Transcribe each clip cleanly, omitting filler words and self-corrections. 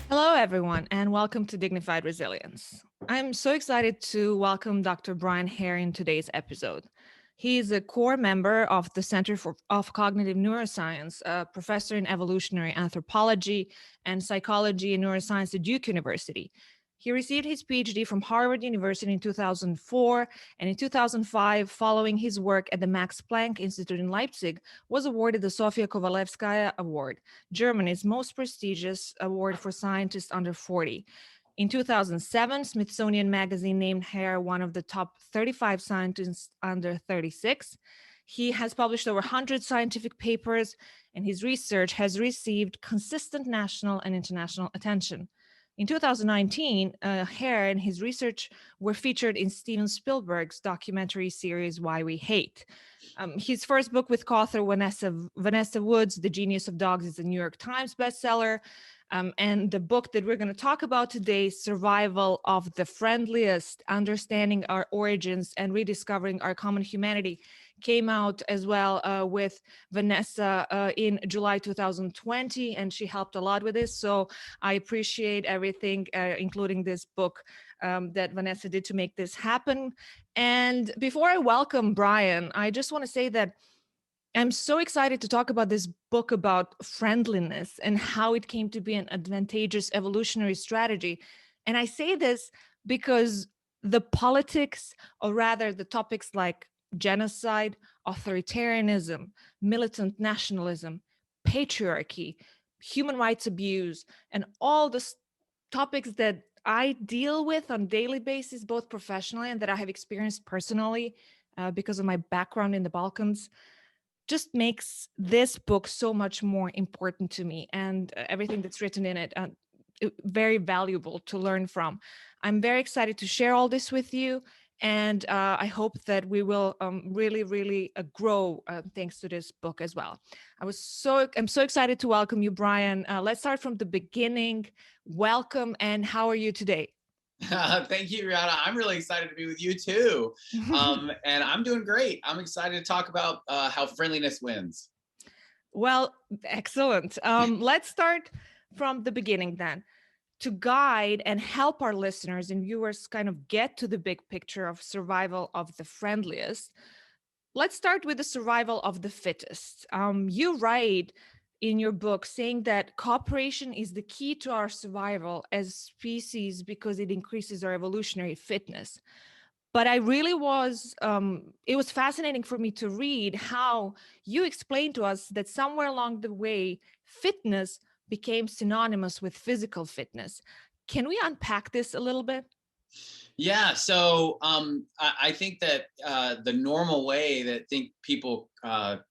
Hello, everyone, and welcome to Dignified Resilience. I'm so excited to welcome Dr. Brian Hare in today's episode. He is a core member of the of Cognitive Neuroscience, a professor in evolutionary anthropology and psychology and neuroscience at Duke University. He received his PhD from Harvard University in 2004, and in 2005, following his work at the Max Planck Institute in Leipzig, was awarded the Sofia Kovalevskaya Award, Germany's most prestigious award for scientists under 40. In 2007, Smithsonian Magazine named Hare one of the top 35 scientists under 36. He has published over 100 scientific papers, and his research has received consistent national and international attention. In 2019, Hare and his research were featured in Steven Spielberg's documentary series Why We Hate. His first book with co-author Vanessa Woods, The Genius of Dogs, is a New York Times bestseller. And the book that we're going to talk about today, Survival of the Friendliest, Understanding Our Origins and Rediscovering Our Common Humanity, came out as well with Vanessa in July 2020, and she helped a lot with this. So I appreciate everything, including this book that Vanessa did to make this happen. And before I welcome Brian, I just want to say that I'm so excited to talk about this book about friendliness and how it came to be an advantageous evolutionary strategy. And I say this because the politics, or rather the topics like genocide, authoritarianism, militant nationalism, patriarchy, human rights abuse, and all the topics that I deal with on a daily basis, both professionally and that I have experienced personally because of my background in the Balkans, just makes this book so much more important to me, and everything that's written in it very valuable to learn from. I'm very excited to share all this with you, and I hope that we will really grow thanks to this book as well. I'm so excited to welcome you, Brian. Let's start from the beginning. Welcome, and how are you today? Thank you, Riada. I'm really excited to be with you too. And I'm doing great. I'm excited to talk about how friendliness wins. Well, excellent. Let's start from the beginning then. To guide and help our listeners and viewers kind of get to the big picture of survival of the friendliest, let's start with the survival of the fittest. You write in your book saying that cooperation is the key to our survival as species because it increases our evolutionary fitness. But it was fascinating for me to read how you explained to us that somewhere along the way, fitness became synonymous with physical fitness. Can we unpack this a little bit? Yeah, so I think that the normal way that people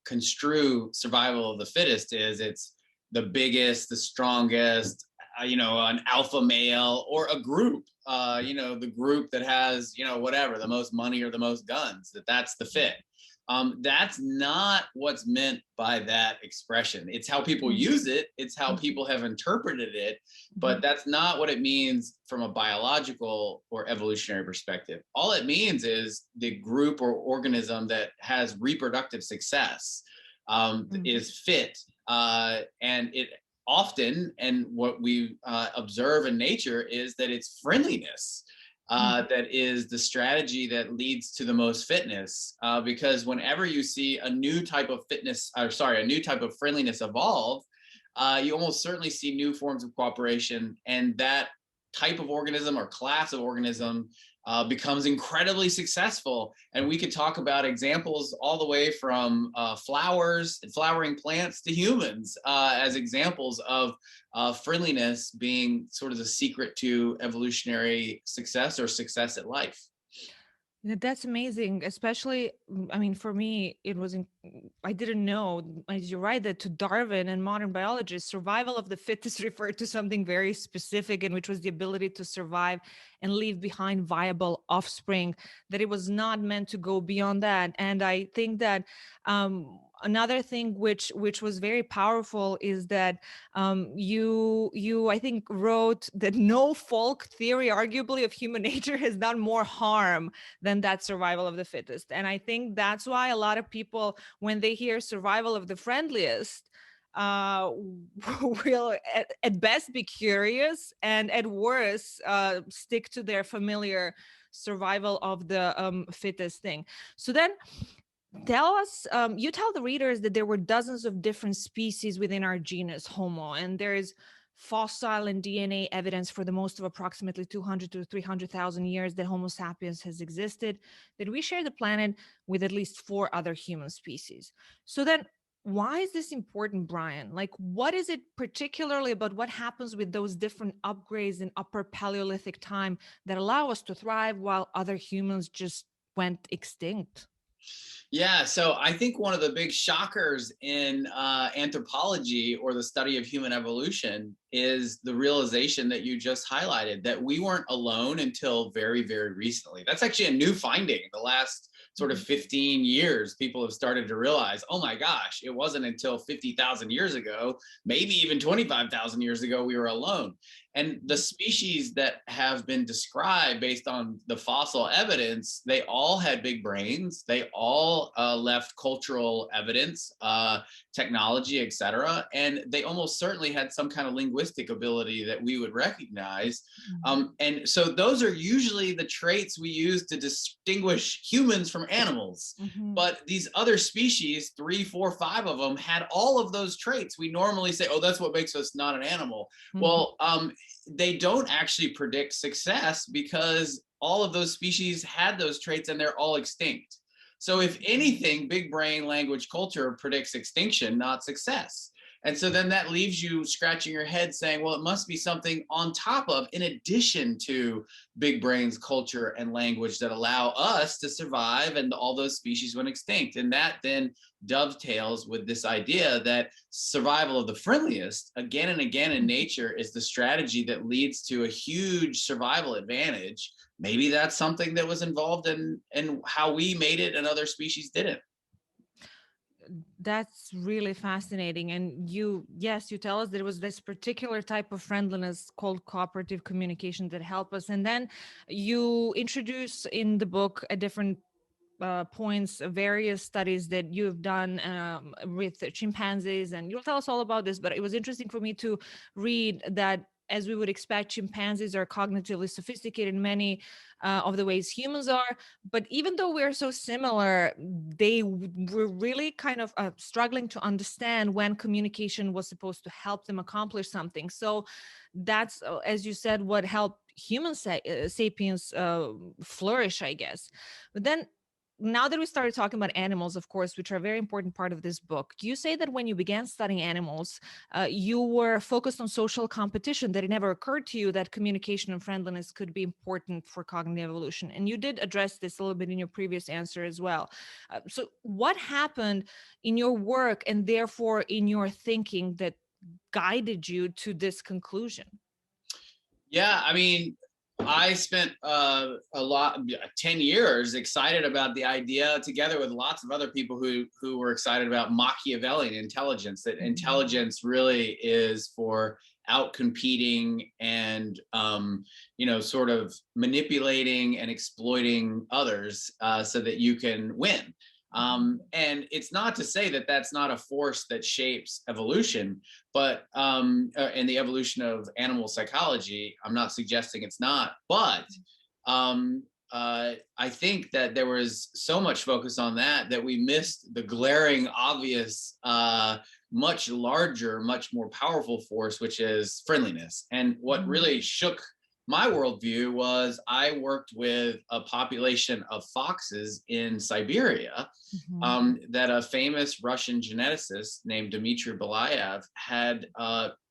construe survival of the fittest is it's the biggest, the strongest, an alpha male or a group, the group that has, whatever, the most money or the most guns, that's the fit. That's not what's meant by that expression. It's how people use it. It's how people have interpreted it, but that's not what it means from a biological or evolutionary perspective. All it means is the group or organism that has reproductive success is fit, and it often, and what we observe in nature is that it's friendliness. That is the strategy that leads to the most fitness, because whenever you see a new type of friendliness evolve, you almost certainly see new forms of cooperation, and that type of organism or class of organism becomes incredibly successful. And we could talk about examples all the way from flowers and flowering plants to humans as examples of friendliness being sort of the secret to evolutionary success or success at life. That's amazing. Especially, I mean, for me, I didn't know, as you write, that to Darwin and modern biologists, survival of the fittest referred to something very specific, and which was the ability to survive and leave behind viable offspring, that it was not meant to go beyond that. And I think that another thing which was very powerful is that you I think wrote that no folk theory, arguably, of human nature has done more harm than that survival of the fittest. And I think that's why a lot of people, when they hear survival of the friendliest, uh will at best be curious, and at worst stick to their familiar survival of the fittest thing. So then tell us, you tell the readers that there were dozens of different species within our genus Homo, and there is fossil and DNA evidence for the most of approximately 200 to 300,000 years that Homo sapiens has existed, that we share the planet with at least four other human species. So then, why is this important, Brian? Like, what is it particularly about what happens with those different upgrades in upper Paleolithic time that allow us to thrive while other humans just went extinct? Yeah, so I think one of the big shockers in anthropology, or the study of human evolution, is the realization that you just highlighted, that we weren't alone until very, very recently. That's actually a new finding. The last sort of 15 years, people have started to realize, oh my gosh, it wasn't until 50,000 years ago, maybe even 25,000 years ago, we were alone. And the species that have been described based on the fossil evidence, they all had big brains. They all left cultural evidence, technology, etc. And they almost certainly had some kind of linguistic ability that we would recognize. And so those are usually the traits we use to distinguish humans from animals. Mm-hmm. But these other species, 3, 4, 5 of them, had all of those traits. We normally say, oh, that's what makes us not an animal. Mm-hmm. Well, they don't actually predict success, because all of those species had those traits and they're all extinct. So if anything, big brain language culture predicts extinction, not success. And so then that leaves you scratching your head saying, well, it must be something on top of, in addition to big brains, culture, and language that allow us to survive and all those species went extinct. And that then dovetails with this idea that survival of the friendliest, again and again in nature, is the strategy that leads to a huge survival advantage. Maybe that's something that was involved in how we made it and other species didn't. That's really fascinating. And yes, you tell us there was this particular type of friendliness called cooperative communication that helped us. And then you introduce in the book a different points, various studies that you've done with chimpanzees, and you'll tell us all about this. But it was interesting for me to read that, as we would expect, chimpanzees are cognitively sophisticated in many of the ways humans are. But even though we're so similar, they were really kind of struggling to understand when communication was supposed to help them accomplish something. So that's, as you said, what helped sapiens flourish, I guess. But then, now that we started talking about animals, of course, which are a very important part of this book, you say that when you began studying animals, you were focused on social competition, that it never occurred to you that communication and friendliness could be important for cognitive evolution. And you did address this a little bit in your previous answer as well. So what happened in your work, and therefore in your thinking, that guided you to this conclusion? Yeah, I mean, I spent a lot, 10 years, excited about the idea, together with lots of other people who were excited about Machiavellian intelligence, that intelligence really is for outcompeting and sort of manipulating and exploiting others so that you can win. And it's not to say that that's not a force that shapes evolution, but and the evolution of animal psychology. I'm not suggesting it's not, but I think that there was so much focus on that we missed the glaring, obvious, much larger, much more powerful force, which is friendliness. And what really shook my worldview was I worked with a population of foxes in Siberia that a famous Russian geneticist named Dmitry Belayev had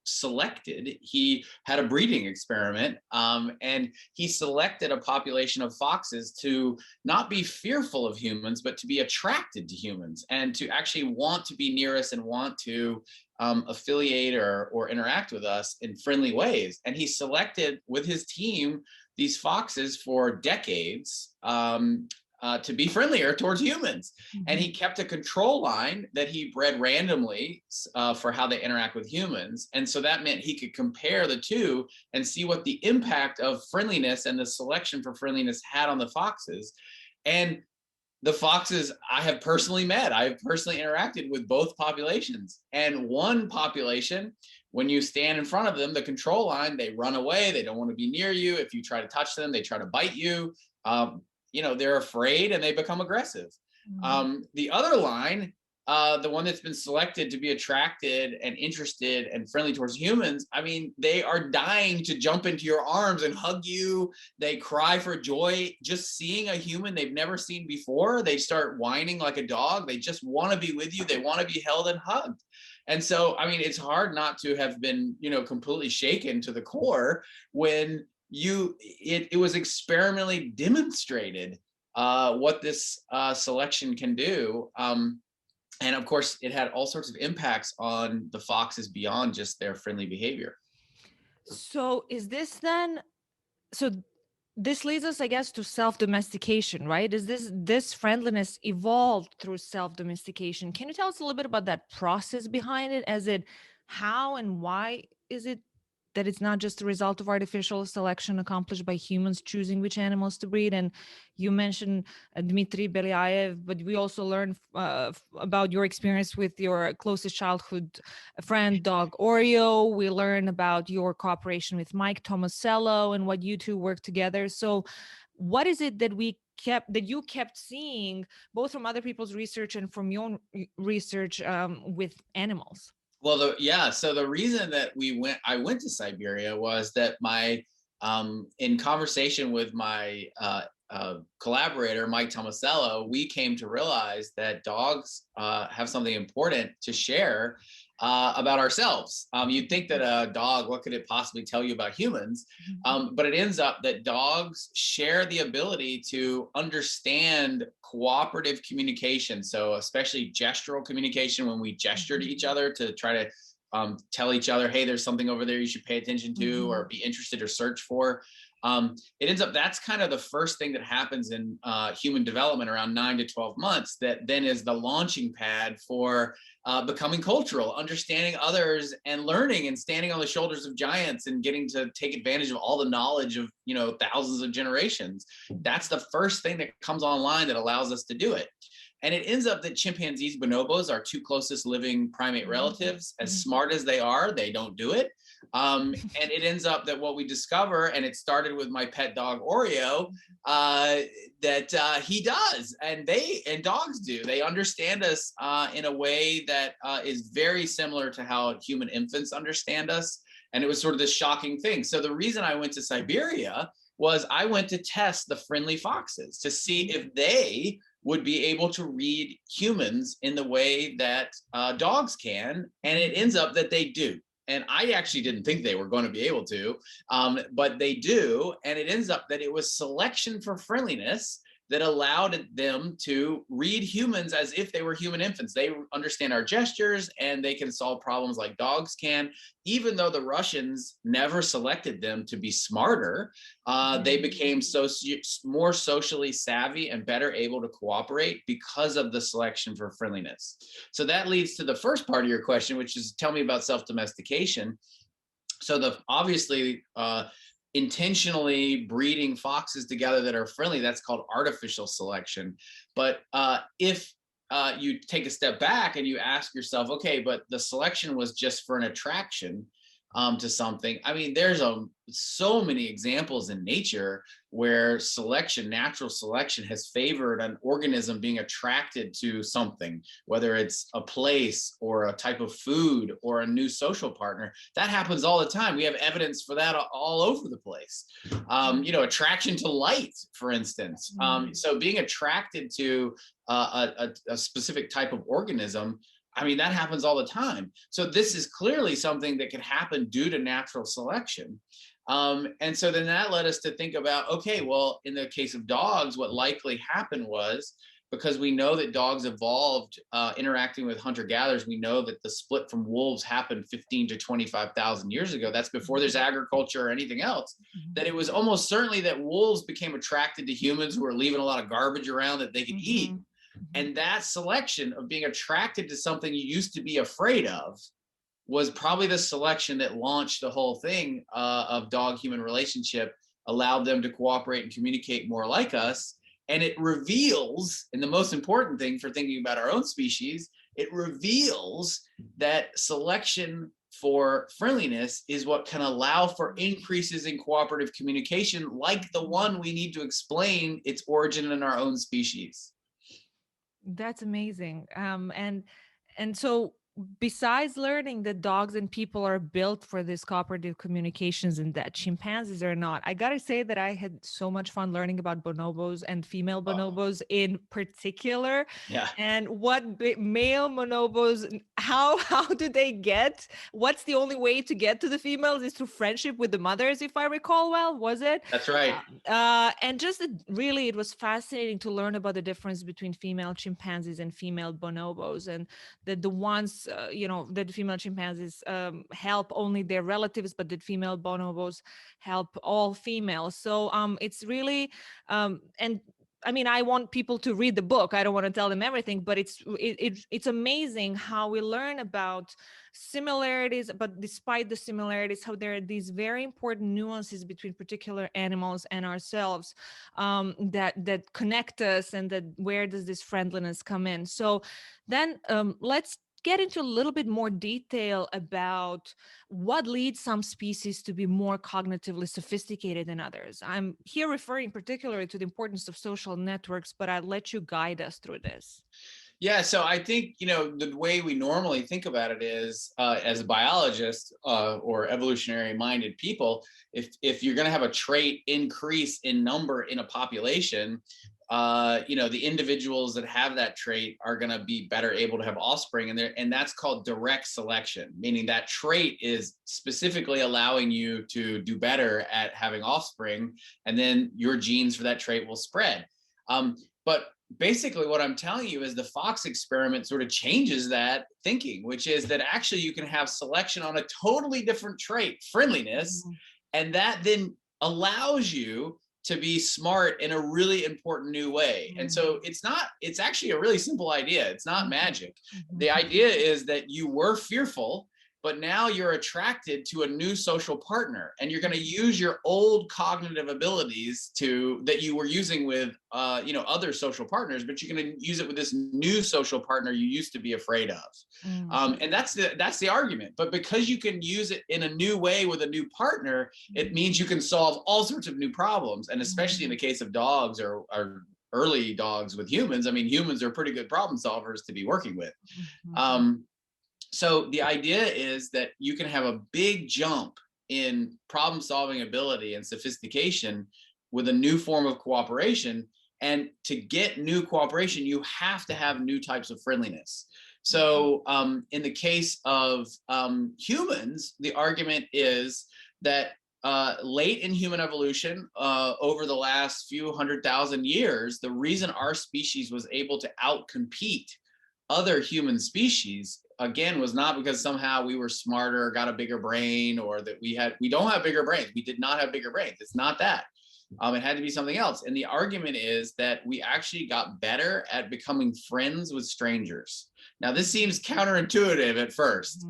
selected. He had a breeding experiment, and he selected a population of foxes to not be fearful of humans, but to be attracted to humans and to actually want to be near us and want to affiliate or interact with us in friendly ways. And he selected with his team these foxes for decades, to be friendlier towards humans. Mm-hmm. And he kept a control line that he bred randomly for how they interact with humans. And so that meant he could compare the two and see what the impact of friendliness and the selection for friendliness had on the foxes. And the foxes I have personally met, I've personally interacted with both populations. And one population, when you stand in front of them, the control line, they run away. They don't want to be near you. If you try to touch them, they try to bite you. They're afraid and they become aggressive. The other line, the one that's been selected to be attracted and interested and friendly towards humans, I mean, they are dying to jump into your arms and hug you. They cry for joy just seeing a human they've never seen before. They start whining like a dog. They just want to be with you. They want to be held and hugged. And so, I mean, it's hard not to have been, completely shaken to the core when it was experimentally demonstrated what this selection can do. And of course, it had all sorts of impacts on the foxes beyond just their friendly behavior. So this leads us, I guess, to self-domestication, right? Is this friendliness evolved through self-domestication? Can you tell us a little bit about that process behind it? How and why is it that it's not just a result of artificial selection accomplished by humans choosing which animals to breed? And you mentioned Dmitry Belyaev, but we also learned about your experience with your closest childhood friend, dog Oreo. We learned about your cooperation with Mike Tomasello and what you two work together. So what is it that you kept seeing both from other people's research and from your own research with animals? Well, so the reason that I went to Siberia was that in conversation with my collaborator, Mike Tomasello, we came to realize that dogs have something important to share about ourselves. You'd think that a dog, what could it possibly tell you about humans? But it ends up that dogs share the ability to understand cooperative communication. So especially gestural communication, when we gesture to each other to try to tell each other, hey, there's something over there you should pay attention to or be interested or search for. It ends up, that's kind of the first thing that happens in human development around 9 to 12 months, that then is the launching pad for becoming cultural, understanding others and learning and standing on the shoulders of giants and getting to take advantage of all the knowledge of, thousands of generations. That's the first thing that comes online that allows us to do it. And it ends up that chimpanzees, bonobos, our two closest living primate relatives, as smart as they are, they don't do it. And it ends up that what we discover, and it started with my pet dog Oreo, that he does, and dogs do. They understand us in a way that is very similar to how human infants understand us. And it was sort of this shocking thing. So the reason I went to Siberia was I went to test the friendly foxes to see if they would be able to read humans in the way that dogs can. And it ends up that they do. And I actually didn't think they were going to be able to, but they do. And it ends up that it was selection for friendliness that allowed them to read humans as if they were human infants. They understand our gestures and they can solve problems like dogs can. Even though the Russians never selected them to be smarter, they became more socially savvy and better able to cooperate because of the selection for friendliness. So that leads to the first part of your question, which is tell me about self-domestication. So obviously, intentionally breeding foxes together that are friendly, that's called artificial selection. But if you take a step back and you ask yourself, okay, but the selection was just for an attraction to something. I mean, there's so many examples in nature where natural selection has favored an organism being attracted to something, whether it's a place or a type of food or a new social partner. That happens all the time. We have evidence for that all over the place. Attraction to light, for instance. So being attracted to a specific type of organism, I mean, that happens all the time. So this is clearly something that can happen due to natural selection. And so then that led us to think about, okay, well, in the case of dogs, what likely happened was because we know that dogs evolved interacting with hunter-gatherers. We know that the split from wolves happened 15 to 25,000 years ago. That's before there's agriculture or anything else. That it was almost certainly that wolves became attracted to humans who were leaving a lot of garbage around that they could eat. And that selection of being attracted to something you used to be afraid of was probably the selection that launched the whole thing of dog-human relationship, allowed them to cooperate and communicate more like us. And it reveals, and the most important thing for thinking about our own species, it reveals that selection for friendliness is what can allow for increases in cooperative communication, like the one we need to explain its origin in our own species. That's amazing. And so besides learning that dogs and people are built for this cooperative communications and that chimpanzees are not, I gotta say that I had so much fun learning about bonobos and female bonobos in particular. Yeah. And what male bonobos, how do they get? What's the only way to get to the females is through friendship with the mothers, if I recall well, was it? That's right. And just really, it was fascinating to learn about the difference between female chimpanzees and female bonobos, and that the ones, that female chimpanzees help only their relatives, but that female bonobos help all females. So it's really, and I mean, I want people to read the book. I don't want to tell them everything, but it's amazing how we learn about similarities, but despite the similarities, how there are these very important nuances between particular animals and ourselves, that connect us, and that where does this friendliness come in? So then let's get into a little bit more detail about what leads some species to be more cognitively sophisticated than others. I'm here referring particularly to the importance of social networks, but I'll let you guide us through this. Yeah, so I think, the way we normally think about it is, as a biologist or evolutionary minded people, if you're going to have a trait increase in number in a population, the individuals that have that trait are going to be better able to have offspring, and that's called direct selection, meaning that trait is specifically allowing you to do better at having offspring, and then your genes for that trait will spread. But basically what I'm telling you is the Fox experiment sort of changes that thinking, which is that actually you can have selection on a totally different trait, friendliness, and that then allows you to be smart in a really important new way. And so it's actually a really simple idea. It's not magic. The idea is that you were fearful, but now you're attracted to a new social partner, and you're going to use your old cognitive abilities that you were using with other social partners, but you're going to use it with this new social partner you used to be afraid of. And that's the argument. But because you can use it in a new way with a new partner, it means you can solve all sorts of new problems. And especially in the case of dogs or early dogs with humans, I mean, humans are pretty good problem solvers to be working with. So the idea is that you can have a big jump in problem solving ability and sophistication with a new form of cooperation. And to get new cooperation, you have to have new types of friendliness. So in the case of humans, the argument is that late in human evolution, over the last few 100,000 years, the reason our species was able to outcompete other human species, again, was not because somehow we were smarter, got a bigger brain, or that we don't have bigger brains. We did not have bigger brains. It's not that. It had to be something else. And the argument is that we actually got better at becoming friends with strangers. Now, this seems counterintuitive at first,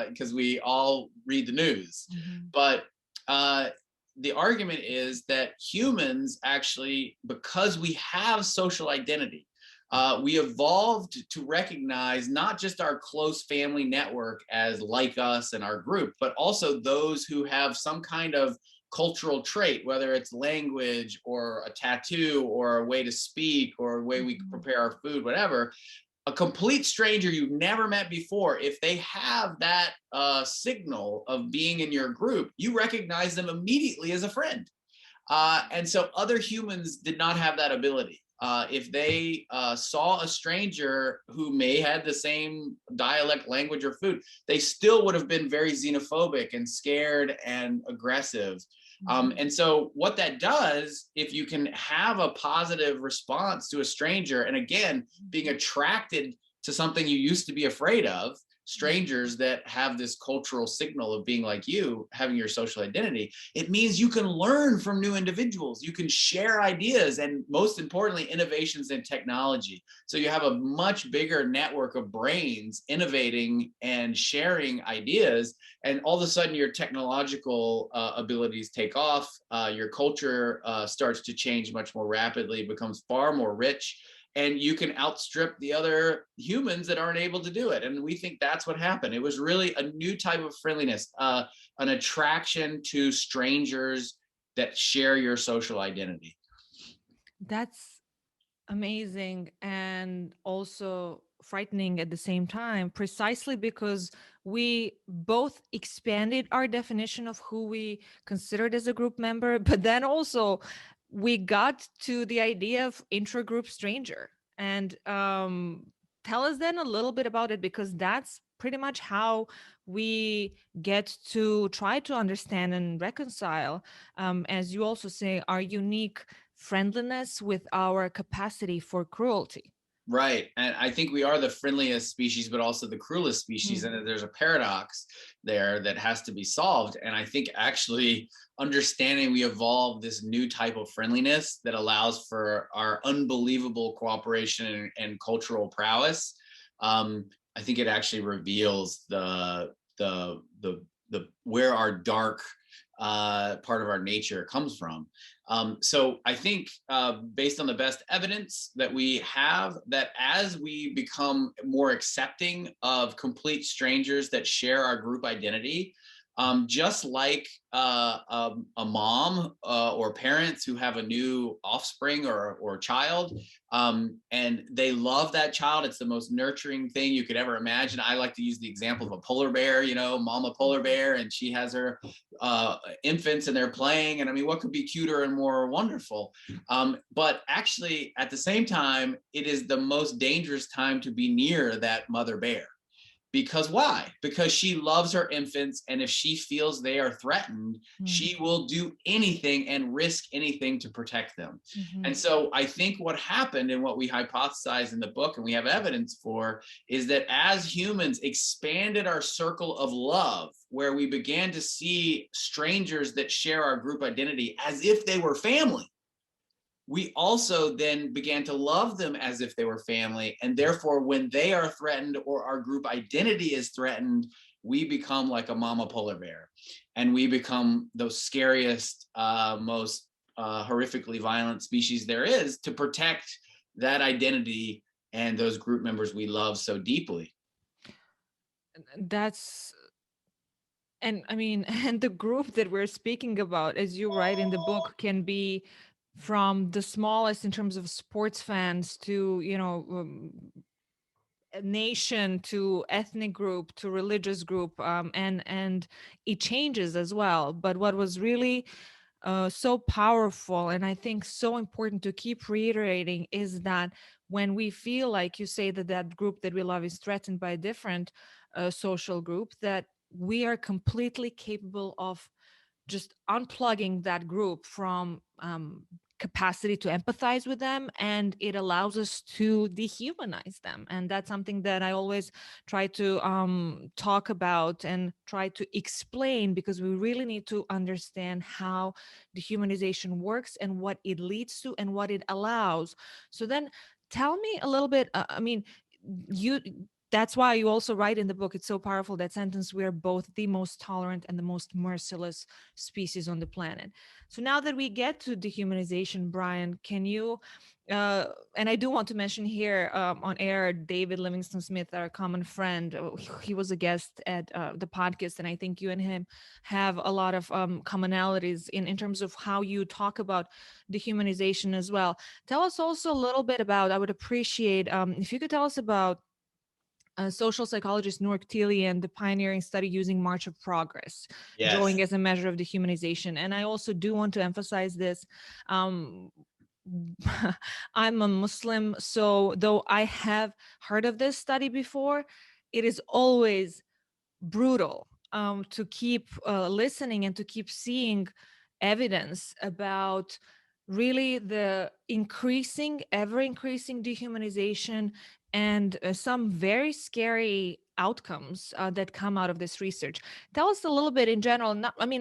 because we all read the news. But the argument is that humans actually, because we have social identity, we evolved to recognize not just our close family network as like us and our group, but also those who have some kind of cultural trait, whether it's language or a tattoo or a way to speak or a way we prepare our food, whatever. A complete stranger you've never met before, if they have that signal of being in your group, you recognize them immediately as a friend. And so other humans did not have that ability. If they saw a stranger who may had the same dialect, language, or food, they still would have been very xenophobic and scared and aggressive. And so what that does, if you can have a positive response to a stranger, and again, being attracted to something you used to be afraid of, strangers that have this cultural signal of being like you, having your social identity, it means you can learn from new individuals. You can share ideas and, most importantly, innovations in technology. So you have a much bigger network of brains innovating and sharing ideas. And all of a sudden, your technological abilities take off. Your culture starts to change much more rapidly, becomes far more rich, and you can outstrip the other humans that aren't able to do it. And we think that's what happened. It was really a new type of friendliness, an attraction to strangers that share your social identity. That's amazing and also frightening at the same time, precisely because we both expanded our definition of who we considered as a group member, but then also we got to the idea of intragroup stranger. And tell us then a little bit about it, because that's pretty much how we get to try to understand and reconcile, as you also say, our unique friendliness with our capacity for cruelty. Right. And I think we are the friendliest species, but also the cruelest species. Mm. And there's a paradox there that has to be solved. And I think actually understanding we evolved this new type of friendliness that allows for our unbelievable cooperation and cultural prowess. I think it actually reveals the where our dark part of our nature comes from. So I think based on the best evidence that we have, that as we become more accepting of complete strangers that share our group identity, just like a mom or parents who have a new offspring or child, and they love that child. It's the most nurturing thing you could ever imagine. I like to use the example of a polar bear, mama polar bear, and she has her infants and they're playing. And I mean, what could be cuter and more wonderful? But actually, at the same time, it is the most dangerous time to be near that mother bear. Because why? Because she loves her infants. And if she feels they are threatened, she will do anything and risk anything to protect them. Mm-hmm. And so I think what happened and what we hypothesize in the book, and we have evidence for, is that as humans expanded our circle of love, where we began to see strangers that share our group identity as if they were family, we also then began to love them as if they were family. And therefore, when they are threatened or our group identity is threatened, we become like a mama polar bear. And we become the scariest, most horrifically violent species there is, to protect that identity and those group members we love so deeply. That's, and I mean, and the group that we're speaking about, as you write in the book, can be from the smallest in terms of sports fans to, a nation, to ethnic group, to religious group, and it changes as well. But what was really so powerful, and I think so important to keep reiterating, is that when we feel like you say that that group that we love is threatened by a different social group, that we are completely capable of just unplugging that group from capacity to empathize with them, and it allows us to dehumanize them. And that's something that I always try to talk about and try to explain, because we really need to understand how dehumanization works and what it leads to and what it allows. So then tell me a little bit, I mean, you, that's why you also write in the book, it's so powerful, that sentence, we are both the most tolerant and the most merciless species on the planet. So now that we get to dehumanization, Brian, can you and I do want to mention here on air, David Livingston Smith, our common friend, he was a guest at the podcast, and I think you and him have a lot of commonalities in terms of how you talk about dehumanization as well. Tell us also a little bit about, I would appreciate if you could tell us about social psychologist Noor Tilley and the pioneering study using March of Progress, Yes. drawing as a measure of dehumanization. And I also do want to emphasize this. Um, I'm a Muslim, so though I have heard of this study before, it is always brutal to keep listening and to keep seeing evidence about really the ever increasing dehumanization and some very scary outcomes that come out of this research. Tell us a little bit in general,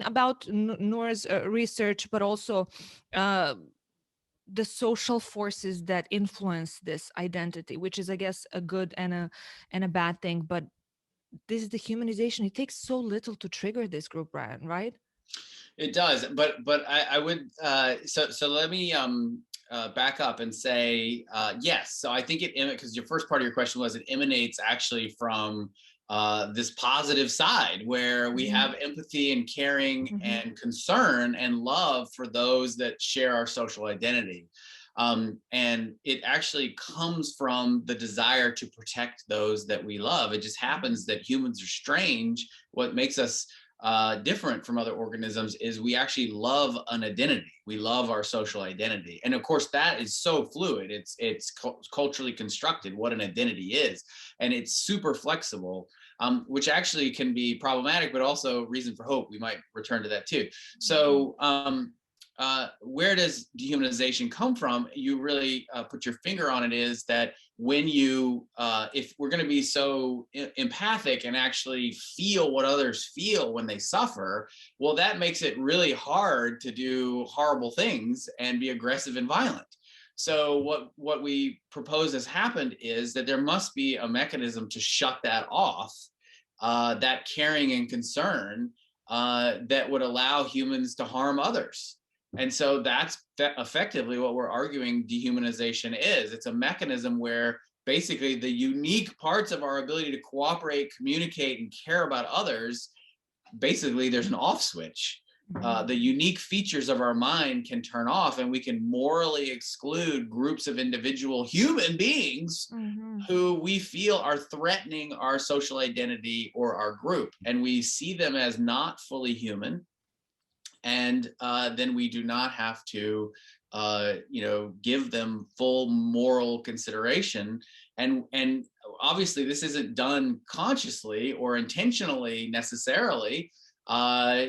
about Noor's research, but also uh, the social forces that influence this identity, which is, I guess, a good and a bad thing. But this is the humanization. It takes so little to trigger this group, Brian, right? It does, but I would so let me back up and say yes. So I think because your first part of your question was it emanates actually from this positive side where we Mhm. have empathy and caring Mhm. and concern and love for those that share our social identity. And it actually comes from the desire to protect those that we love. It just happens that humans are strange. What makes us different from other organisms is we actually love an identity. We love our social identity, and of course that is so fluid. It's culturally constructed what an identity is, and it's super flexible, which actually can be problematic, but also reason for hope. We might return to that too. So where does dehumanization come from? You really put your finger on it. Is that when you, if we're going to be so empathic and actually feel what others feel when they suffer, well, that makes it really hard to do horrible things and be aggressive and violent. So what we propose has happened is that there must be a mechanism to shut that off, that caring and concern that would allow humans to harm others. And so that's effectively what we're arguing dehumanization is. It's a mechanism where basically the unique parts of our ability to cooperate, communicate, and care about others, basically there's an off switch. The unique features of our mind can turn off, and we can morally exclude groups of individual human beings Mhm. who we feel are threatening our social identity or our group. And we see them as not fully human, and then we do not have to give them full moral consideration. And obviously this isn't done consciously or intentionally necessarily, uh,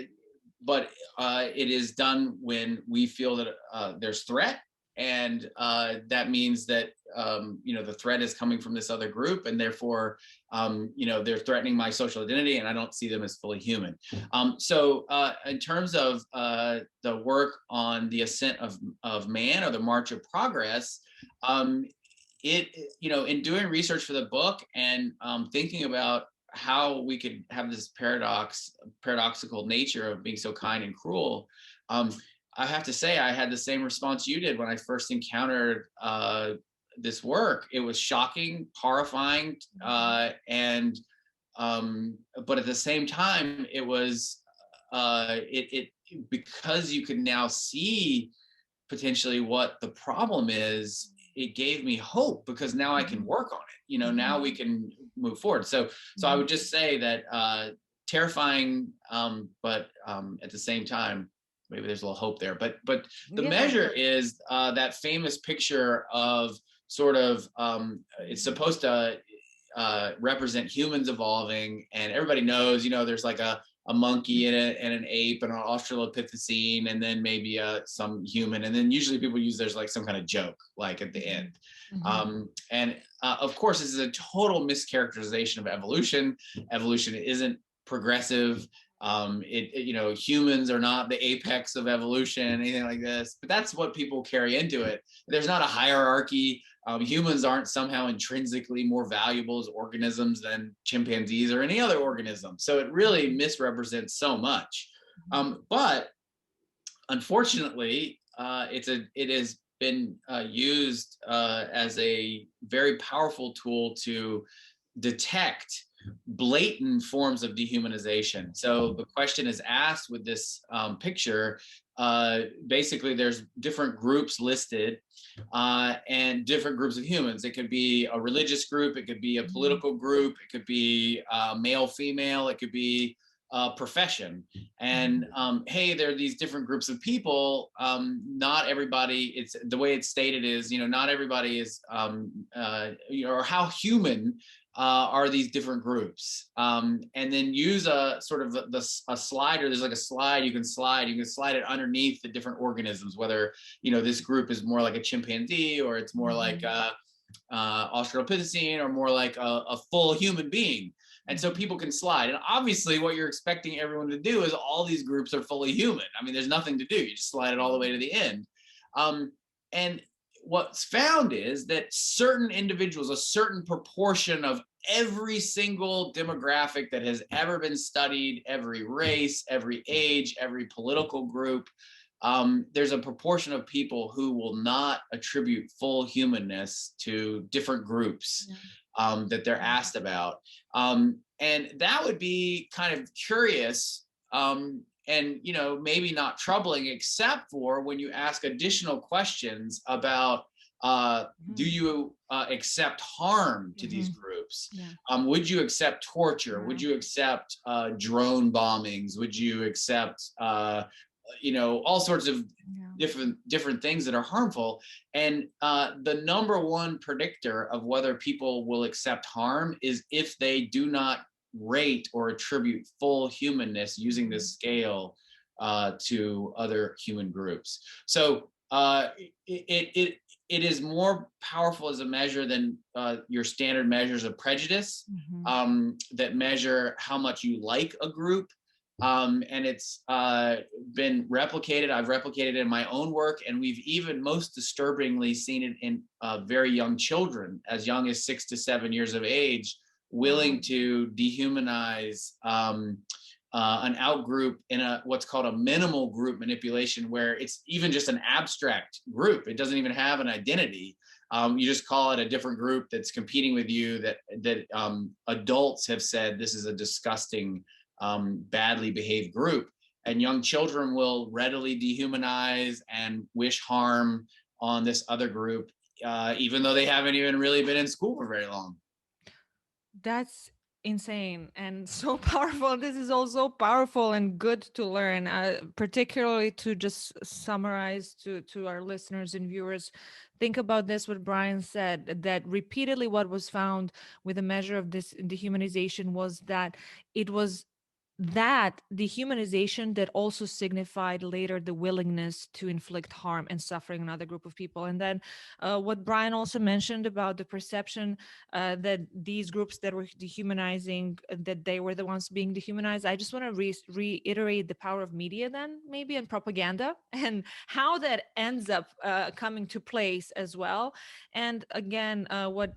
but it is done when we feel that there's threat, and that means that the threat is coming from this other group, and therefore they're threatening my social identity, and I don't see them as fully human. So in terms of the work on the ascent of man, or the march of progress, it in doing research for the book and thinking about how we could have this paradoxical nature of being so kind and cruel, I have to say I had the same response you did when I first encountered this work. It was shocking, horrifying, and but at the same time, it was it because you can now see potentially what the problem is. It gave me hope because now I can work on it. Now we can move forward. So I would just say that terrifying, but at the same time, maybe there's a little hope there. But the Yeah. measure is that famous picture of sort of it's supposed to represent humans evolving, and everybody knows, there's like a monkey and an ape and an australopithecine, and then maybe some human, and then usually people use there's like some kind of joke like at the end. And of course, this is a total mischaracterization of evolution. Evolution isn't progressive. Humans are not the apex of evolution, anything like this, but that's what people carry into it. There's not a hierarchy. Humans aren't somehow intrinsically more valuable as organisms than chimpanzees or any other organism. So it really misrepresents so much. But unfortunately, it has been used as a very powerful tool to detect blatant forms of dehumanization. So the question is asked with this picture. Basically, there's different groups listed, and different groups of humans. It could be a religious group, it could be a political group, it could be male, female, it could be profession. And hey, there are these different groups of people. Not everybody, it's the way it's stated is, not everybody is or how human are these different groups, and then use a sort of a slider. There's like a slide you can slide. You can slide it underneath the different organisms, whether this group is more like a chimpanzee, or it's more like Australopithecine, or more like a full human being. And so people can slide. And obviously, what you're expecting everyone to do is all these groups are fully human. I mean, there's nothing to do. You just slide it all the way to the end. And what's found is that certain individuals, a certain proportion of every single demographic that has ever been studied, every race, every age, every political group, there's a proportion of people who will not attribute full humanness to different groups that they're asked about. And that would be kind of curious, and maybe not troubling, except for when you ask additional questions about do you accept harm to these groups? Would you accept torture? Would you accept drone bombings? Would you accept all sorts of different things that are harmful? And the number one predictor of whether people will accept harm is if they do not rate or attribute full humanness using this scale to other human groups. So it is more powerful as a measure than your standard measures of prejudice that measure how much you like a group. And it's been replicated. I've replicated it in my own work, and we've even most disturbingly seen it in very young children, as young as 6 to 7 years of age, willing to dehumanize an outgroup in what's called a minimal group manipulation, where it's even just an abstract group. It doesn't even have an identity. You just call it a different group that's competing with you, that adults have said this is a disgusting, badly behaved group. And young children will readily dehumanize and wish harm on this other group, even though they haven't even really been in school for very long. That's insane and so powerful. This is also powerful and good to learn, particularly to just summarize to our listeners and viewers. Think about this, what Brian said, that repeatedly what was found with a measure of this dehumanization was that it was that dehumanization that also signified later the willingness to inflict harm and suffering on another group of people. And then what Brian also mentioned about the perception that these groups that were dehumanizing, that they were the ones being dehumanized. I just want to reiterate the power of media then, maybe, and propaganda, and how that ends up coming to place as well. And again, what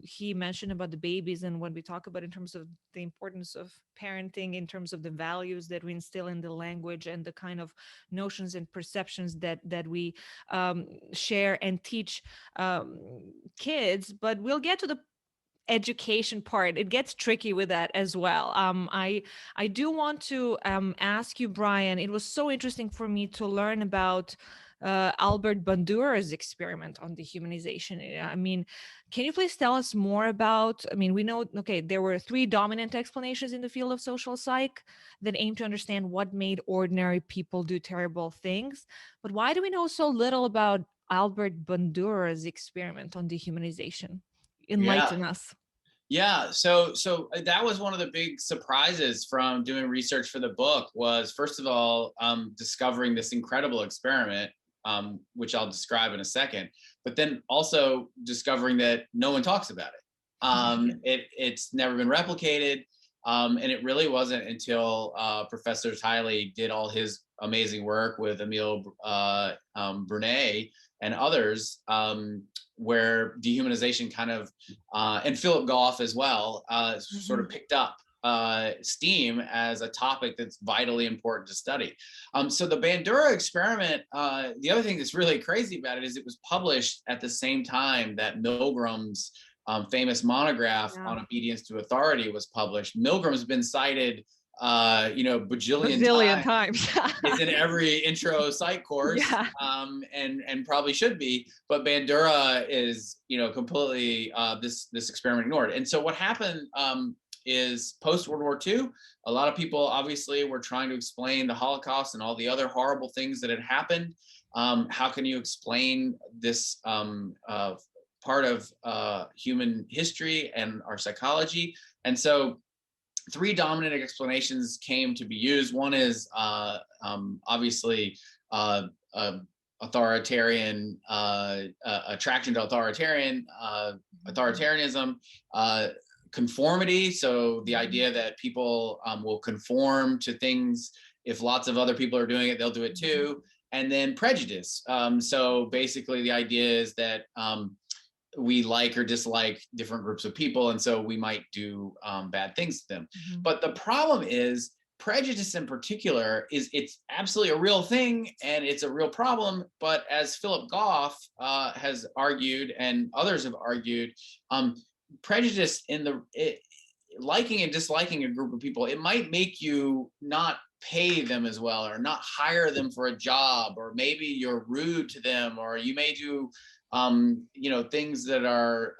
he mentioned about the babies, and when we talk about in terms of the importance of parenting, in terms of the values that we instill in the language and the kind of notions and perceptions that we share and teach kids. But we'll get to the education part. It gets tricky with that as well. I do want to ask you, Brian. It was so interesting for me to learn about Albert Bandura's experiment on dehumanization. I mean, can you please tell us more about? I mean, we know, okay, there were 3 dominant explanations in the field of social psych that aim to understand what made ordinary people do terrible things. But why do we know so little about Albert Bandura's experiment on dehumanization? Yeah. Enlighten us. Yeah, so that was one of the big surprises from doing research for the book, was first of all discovering this incredible experiment, which I'll describe in a second, but then also discovering that no one talks about it. It's never been replicated, and it really wasn't until Professor Tiley did all his amazing work with Emile Brunet and others, where dehumanization kind of, and Philip Goff as well, sort of picked up steam as a topic that's vitally important to study. So the Bandura experiment, the other thing that's really crazy about it is it was published at the same time that Milgram's famous monograph on obedience to authority was published. Milgram's been cited bajillion times. It's in every intro psych course, and probably should be. But Bandura is, completely this experiment ignored. And so what happened is post World War II, a lot of people obviously were trying to explain the Holocaust and all the other horrible things that had happened. How can you explain this part of human history and our psychology. And so three dominant explanations came to be used. One is obviously authoritarian attraction to authoritarianism, conformity. So the idea that people will conform to things. If lots of other people are doing it, they'll do it too. And then prejudice. So basically the idea is that we like or dislike different groups of people, and so we might do bad things to them. But the problem is prejudice in particular it's absolutely a real thing, and it's a real problem. But as Philip Goff has argued, and others have argued, prejudice liking and disliking a group of people, it might make you not pay them as well, or not hire them for a job, or maybe you're rude to them, or you may do things that are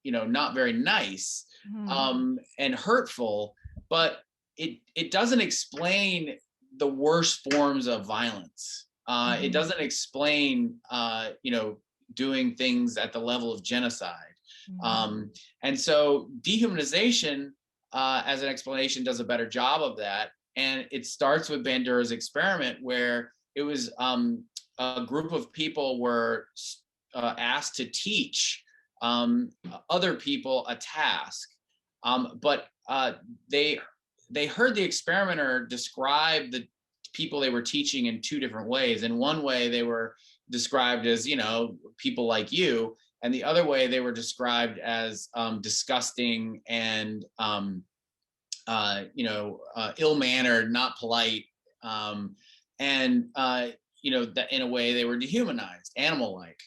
not very nice and hurtful. But it doesn't explain the worst forms of violence. It doesn't explain doing things at the level of genocide. And so dehumanization as an explanation does a better job of that. And it starts with Bandura's experiment, where it was a group of people were asked to teach other people a task, but they heard the experimenter describe the people they were teaching in two different ways. In one way, they were described as people like you, and the other way they were described as disgusting and ill-mannered, not polite, and that in a way they were dehumanized, animal-like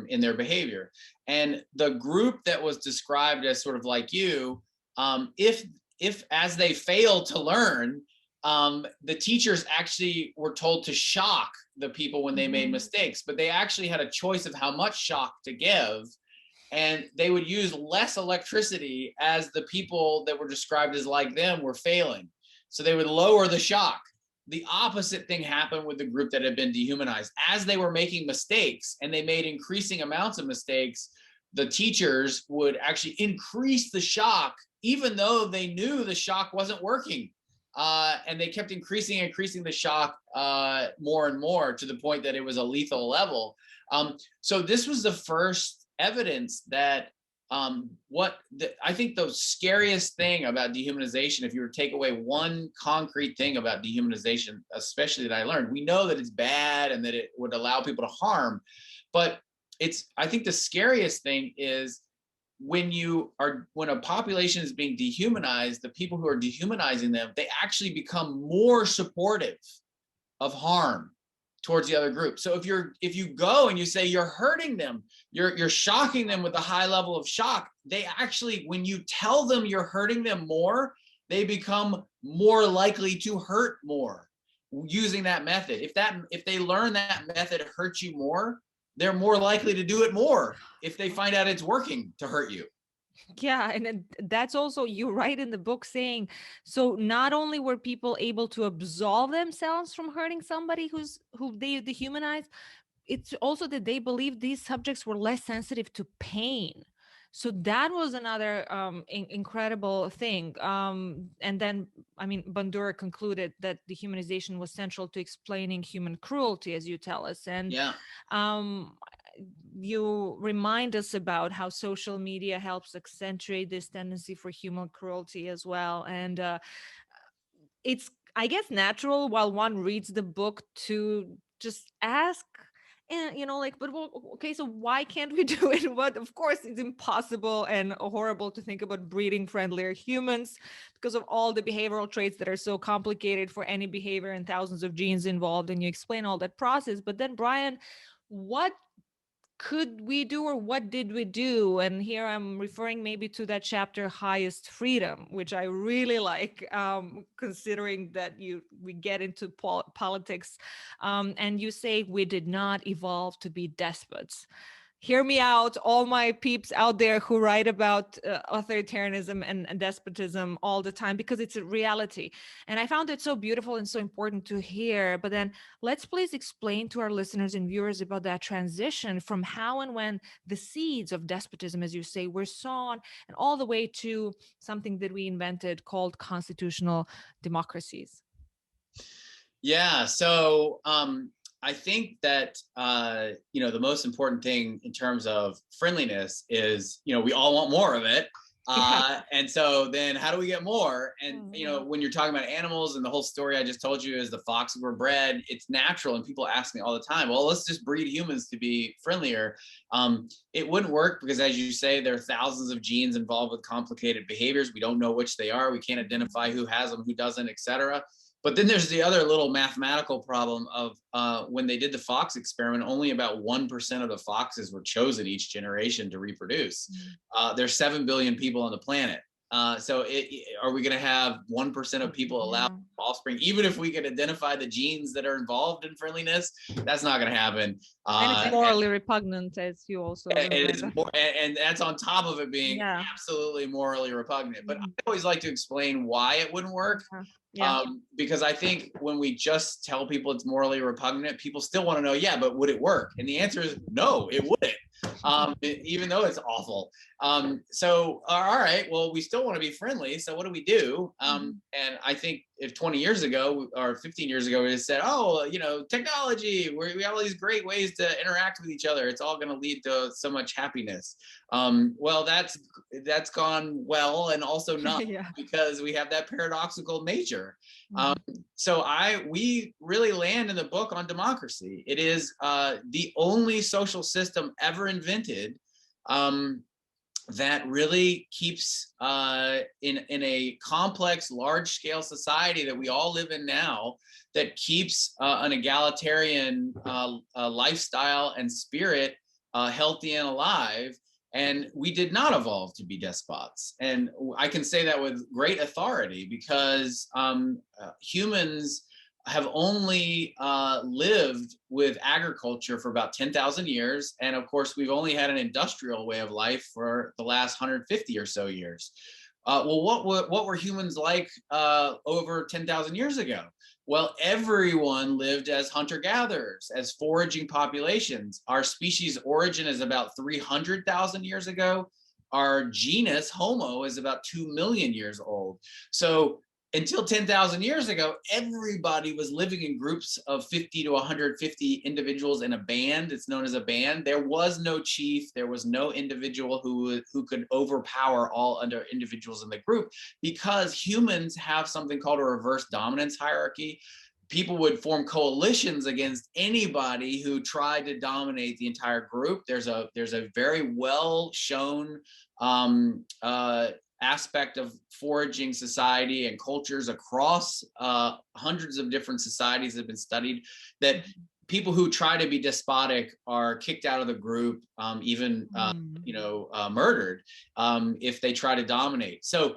in their behavior. And the group that was described as sort of like you, if as they failed to learn, the teachers actually were told to shock the people when they made mistakes, but they actually had a choice of how much shock to give. And they would use less electricity as the people that were described as like them were failing. So they would lower the shock. The opposite thing happened with the group that had been dehumanized. As they were making mistakes, and they made increasing amounts of mistakes, the teachers would actually increase the shock, even though they knew the shock wasn't working. And they kept increasing the shock more and more, to the point that it was a lethal level. So this was the first evidence that I think the scariest thing about dehumanization, if you were to take away one concrete thing about dehumanization, especially that I learned, we know that it's bad and that it would allow people to harm, but I think the scariest thing is when a population is being dehumanized, the people who are dehumanizing them, they actually become more supportive of harm towards the other group. So if you go and you say you're hurting them, you're shocking them with a high level of shock, they actually, when you tell them you're hurting them more, they become more likely to hurt more using that method. If they learn that method hurts you more, they're more likely to do it more if they find out it's working to hurt you. Yeah, and then that's also, you write in the book saying, so not only were people able to absolve themselves from hurting somebody who they dehumanize, it's also that they believed these subjects were less sensitive to pain. So that was another incredible thing. And then, Bandura concluded that dehumanization was central to explaining human cruelty, as you tell us. And yeah. You remind us about how social media helps accentuate this tendency for human cruelty as well. And it's, I guess, natural while one reads the book to just ask, and but okay, so why can't we do it? But of course it's impossible and horrible to think about breeding friendlier humans because of all the behavioral traits that are so complicated for any behavior and thousands of genes involved, and you explain all that process. But then, Brian, what could we do, or what did we do? And here I'm referring maybe to that chapter, Highest Freedom, which I really like, considering that we get into politics, and you say we did not evolve to be despots. hear me out, all my peeps out there who write about authoritarianism and despotism all the time, because it's a reality. And I found it so beautiful and so important to hear. But then let's please explain to our listeners and viewers about that transition from how and when the seeds of despotism, as you say, were sown, and all the way to something that we invented called constitutional democracies. Yeah. So I think that the most important thing in terms of friendliness is, we all want more of it. Yeah. And so then how do we get more? And, when you're talking about animals, and the whole story I just told you is the foxes were bred, it's natural. And people ask me all the time, well, let's just breed humans to be friendlier. It wouldn't work because, as you say, there are thousands of genes involved with complicated behaviors. We don't know which they are. We can't identify who has them, who doesn't, et cetera. But then there's the other little mathematical problem of when they did the fox experiment, only about 1% of the foxes were chosen each generation to reproduce. There's 7 billion people on the planet. So are we going to have 1% of people allow offspring, even if we can identify the genes that are involved in friendliness? That's not going to happen. And it's morally repugnant, as you also it is more, and that's on top of it being Yeah. absolutely morally repugnant. But I always like to explain why it wouldn't work. Yeah. Because I think when we just tell people it's morally repugnant, people still want to know, yeah, but would it work? And the answer is no, it wouldn't, even though it's awful. So, all right, well, we still want to be friendly. So what do we do? And I think if 20 years ago or 15 years ago, we said, oh, technology, we have all these great ways to interact with each other, it's all going to lead to so much happiness. Well, that's gone well, and also not, because we have that paradoxical nature. So we really land in the book on democracy. It is the only social system ever invented that really keeps in a complex, large-scale society that we all live in now, that keeps an egalitarian lifestyle and spirit healthy and alive. And we did not evolve to be despots. And I can say that with great authority, because humans have only lived with agriculture for about 10,000 years. And of course, we've only had an industrial way of life for the last 150 or so years. Well, what were humans like over 10,000 years ago? Well, everyone lived as hunter-gatherers, as foraging populations. Our species origin is about 300,000 years ago. Our genus, Homo, is about 2 million years old. So until 10,000 years ago, everybody was living in groups of 50 to 150 individuals in a band. It's known as a band. There was no chief. There was no individual who could overpower all other individuals in the group, because humans have something called a reverse dominance hierarchy. People would form coalitions against anybody who tried to dominate the entire group. There's a very well shown aspect of foraging society and cultures across hundreds of different societies that have been studied, that people who try to be despotic are kicked out of the group, even murdered if they try to dominate. So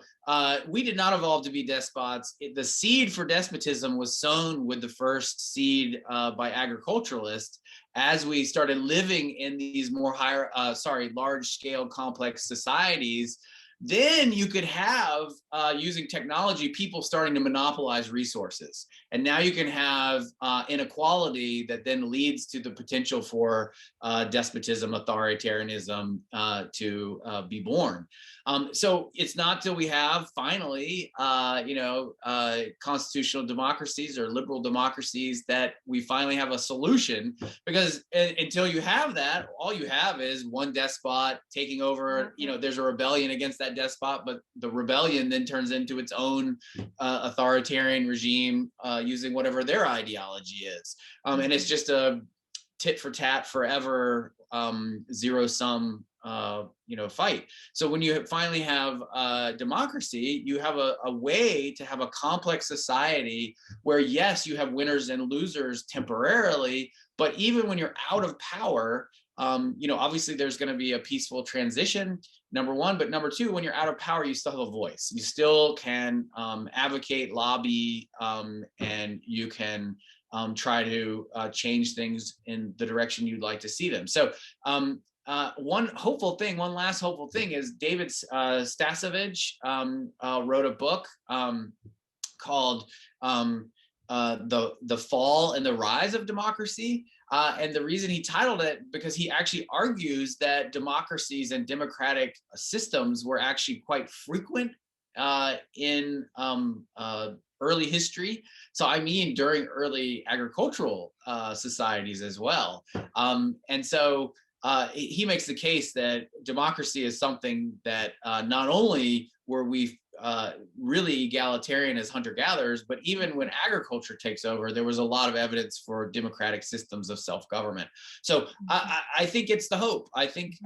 we did not evolve to be despots. The seed for despotism was sown with the first seed by agriculturalists, as we started living in these more large-scale complex societies. Then you could have, using technology, people starting to monopolize resources. And now you can have inequality that then leads to the potential for despotism, authoritarianism to be born. So it's not till we have finally, constitutional democracies or liberal democracies that we finally have a solution. Because until you have that, all you have is one despot taking over. There's a rebellion against that despot, but the rebellion then turns into its own authoritarian regime using whatever their ideology is. And it's just a tit for tat forever, zero sum fight. So when you finally have democracy, you have a way to have a complex society where, yes, you have winners and losers temporarily, but even when you're out of power, obviously there's going to be a peaceful transition, number one, but number two, when you're out of power, you still have a voice. You still can advocate, lobby, and you can try to change things in the direction you'd like to see them. So one last hopeful thing is David Stasevich wrote a book called The Fall and the Rise of Democracy. And the reason he titled it, because he actually argues that democracies and democratic systems were actually quite frequent in early history. So I mean, during early agricultural societies as well. And so he makes the case that democracy is something that not only were we really egalitarian as hunter-gatherers, but even when agriculture takes over, there was a lot of evidence for democratic systems of self-government. So I think it's the hope. I think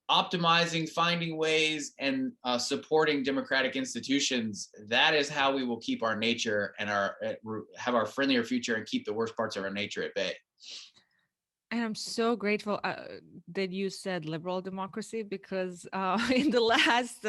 optimizing, finding ways, and supporting democratic institutions, that is how we will keep our nature and have our friendlier future and keep the worst parts of our nature at bay. And I'm so grateful that you said liberal democracy, because in the last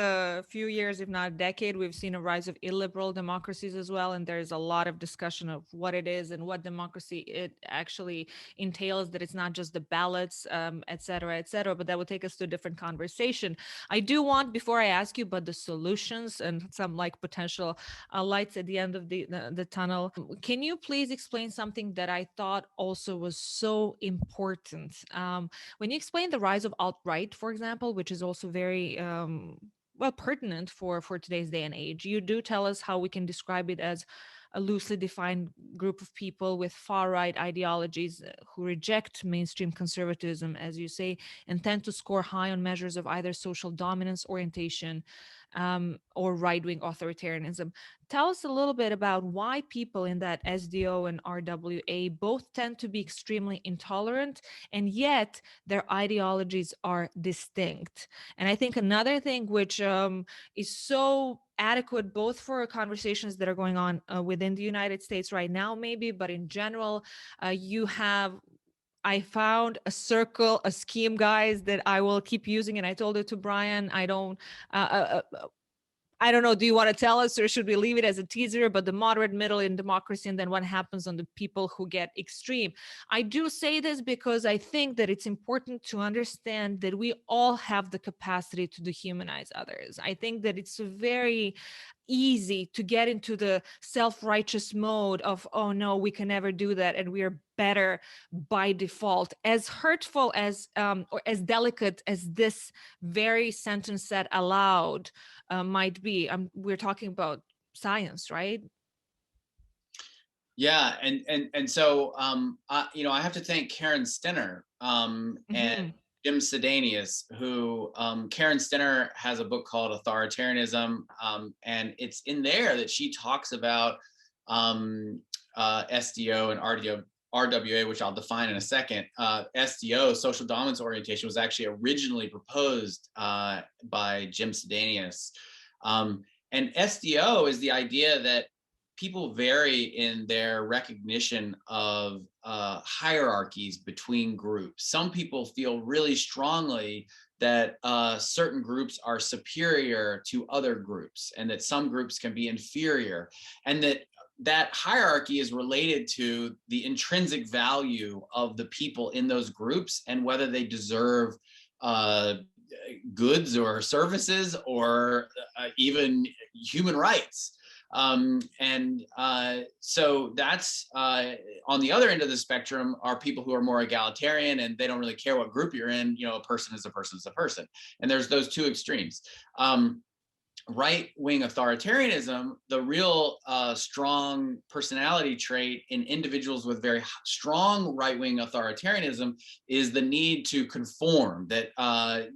few years, if not a decade, we've seen a rise of illiberal democracies as well. And there's a lot of discussion of what it is and what democracy it actually entails, that it's not just the ballots, et cetera, but that will take us to a different conversation. I do want, before I ask you about the solutions and some like potential lights at the end of the tunnel, can you please explain something that I thought also was so important? When you explain the rise of alt-right, for example, which is also very well pertinent for today's day and age, you do tell us how we can describe it as a loosely defined group of people with far-right ideologies who reject mainstream conservatism, as you say, and tend to score high on measures of either social dominance orientation or right-wing authoritarianism. Tell us a little bit about why people in that SDO and RWA both tend to be extremely intolerant, and yet their ideologies are distinct. And I think another thing which is so adequate both for conversations that are going on within the United States right now, maybe, but in general, I found a circle, a scheme, guys, that I will keep using. And I told it to Brian. I don't know. Do you want to tell us, or should we leave it as a teaser? But the moderate, middle in democracy, and then what happens on the people who get extreme. I do say this because I think that it's important to understand that we all have the capacity to dehumanize others. I think that it's very easy to get into the self-righteous mode of, oh no, we can never do that, and we are better by default. As hurtful as or as delicate as this very sentence said aloud might be, we're talking about science, right? Yeah, and so I have to thank Karen Stenner and Mhm. Jim Sedanius, who Karen Stenner has a book called Authoritarianism, and it's in there that she talks about SDO and RWA, which I'll define in a second. SDO, social dominance orientation, was actually originally proposed by Jim Sedanius. And SDO is the idea that people vary in their recognition of hierarchies between groups. Some people feel really strongly that certain groups are superior to other groups, and that some groups can be inferior, and that hierarchy is related to the intrinsic value of the people in those groups and whether they deserve goods or services or even human rights. So that's on the other end of the spectrum are people who are more egalitarian, and they don't really care what group you're in. A person is a person is a person. And there's those two extremes. Right-wing authoritarianism, the real strong personality trait in individuals with very strong right-wing authoritarianism is the need to conform, that